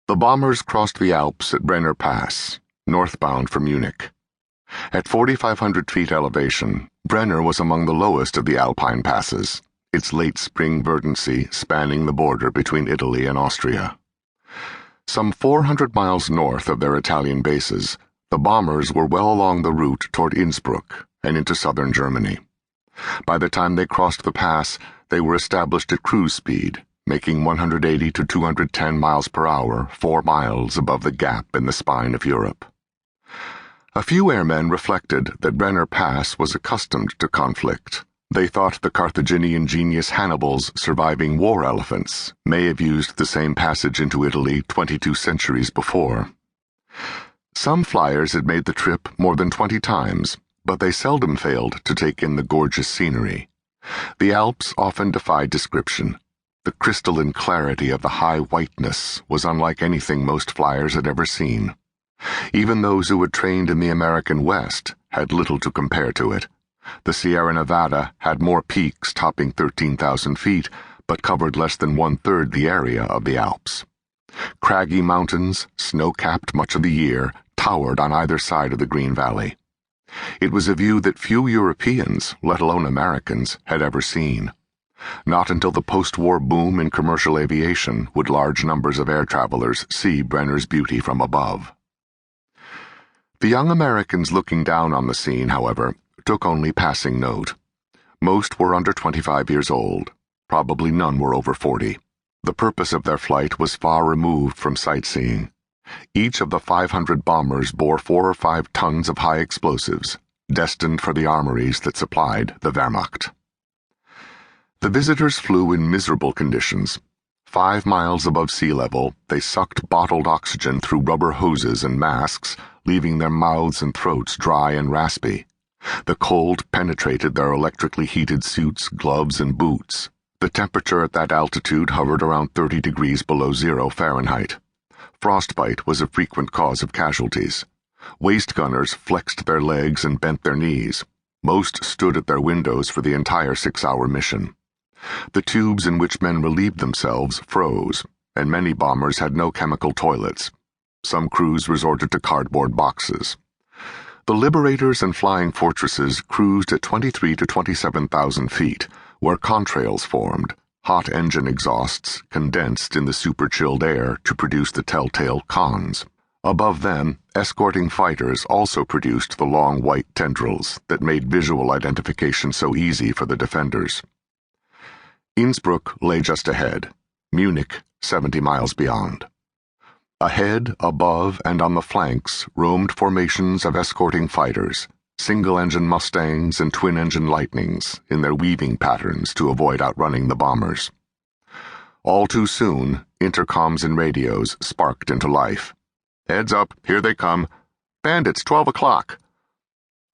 The bombers crossed the Alps at Brenner Pass, northbound for Munich. At 4,500 feet elevation, Brenner was among the lowest of the Alpine passes, its late spring verdancy spanning the border between Italy and Austria. Some 400 miles north of their Italian bases, the bombers were well along the route toward Innsbruck and into southern Germany. By the time they crossed the pass, they were established at cruise speed, making 180 to 210 miles per hour, 4 miles above the gap in the spine of Europe. A few airmen reflected that Brenner Pass was accustomed to conflict. They thought the Carthaginian genius Hannibal's surviving war elephants may have used the same passage into Italy 22 centuries before. Some flyers had made the trip more than 20 times, but they seldom failed to take in the gorgeous scenery. The Alps often defied description. The crystalline clarity of the high whiteness was unlike anything most flyers had ever seen. Even those who had trained in the American West had little to compare to it. The Sierra Nevada had more peaks topping 13,000 feet, but covered less than one-third the area of the Alps. Craggy mountains, snow-capped much of the year, towered on either side of the Green Valley. It was a view that few Europeans, let alone Americans, had ever seen. Not until the post-war boom in commercial aviation would large numbers of air travelers see Brenner's beauty from above. The young Americans looking down on the scene, however, took only passing note. Most were under 25 years old. Probably none were over 40. The purpose of their flight was far removed from sightseeing. Each of the 500 bombers bore 4 or 5 tons of high explosives, destined for the armories that supplied the Wehrmacht. The visitors flew in miserable conditions. 5 miles above sea level, they sucked bottled oxygen through rubber hoses and masks, leaving their mouths and throats dry and raspy. The cold penetrated their electrically heated suits, gloves, and boots. The temperature at that altitude hovered around 30 degrees below zero Fahrenheit. Frostbite was a frequent cause of casualties. Waist gunners flexed their legs and bent their knees. Most stood at their windows for the entire 6-hour mission. The tubes in which men relieved themselves froze, and many bombers had no chemical toilets. Some crews resorted to cardboard boxes. The Liberators and Flying Fortresses cruised at 23 to 27,000 feet, where contrails formed, hot engine exhausts condensed in the super-chilled air to produce the telltale cons. Above them, escorting fighters also produced the long white tendrils that made visual identification so easy for the defenders. Innsbruck lay just ahead, Munich 70 miles beyond. Ahead, above, and on the flanks roamed formations of escorting fighters, single-engine Mustangs and twin-engine Lightnings in their weaving patterns to avoid outrunning the bombers. All too soon, intercoms and radios sparked into life. "Heads up, here they come. Bandits, 12 o'clock.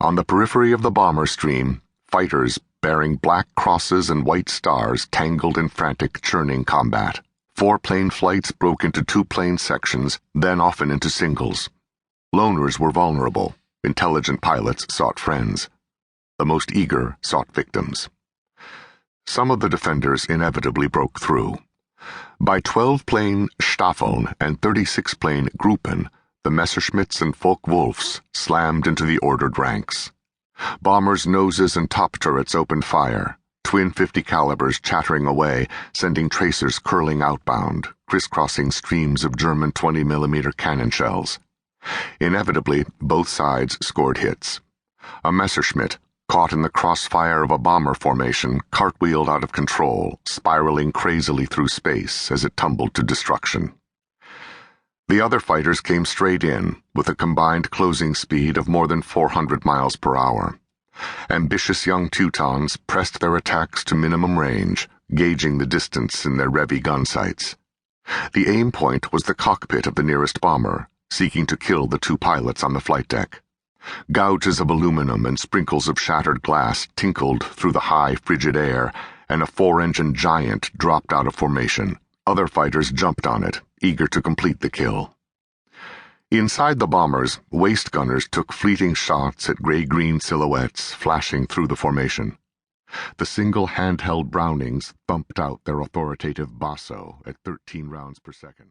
On the periphery of the bomber stream, fighters bearing black crosses and white stars tangled in frantic, churning combat. 4-plane flights broke into 2-plane sections, then often into singles. Loners were vulnerable. Intelligent pilots sought friends. The most eager sought victims. Some of the defenders inevitably broke through. By 12-plane Staffeln and 36-plane Gruppen, the Messerschmitts and Focke-Wulfs slammed into the ordered ranks. Bombers' noses and top turrets opened fire, twin 50 calibers chattering away, sending tracers curling outbound, crisscrossing streams of German 20mm cannon shells. Inevitably, both sides scored hits. A Messerschmitt, caught in the crossfire of a bomber formation, cartwheeled out of control, spiraling crazily through space as it tumbled to destruction. The other fighters came straight in, with a combined closing speed of more than 400 miles per hour. Ambitious young Teutons pressed their attacks to minimum range, gauging the distance in their Revy gun sights. The aim point was the cockpit of the nearest bomber, seeking to kill the 2 pilots on the flight deck. Gouges of aluminum and sprinkles of shattered glass tinkled through the high, frigid air, and a 4-engine giant dropped out of formation. Other fighters jumped on it, eager to complete the kill. Inside the bombers, waist gunners took fleeting shots at gray-green silhouettes flashing through the formation. The single handheld Brownings thumped out their authoritative basso at 13 rounds per second.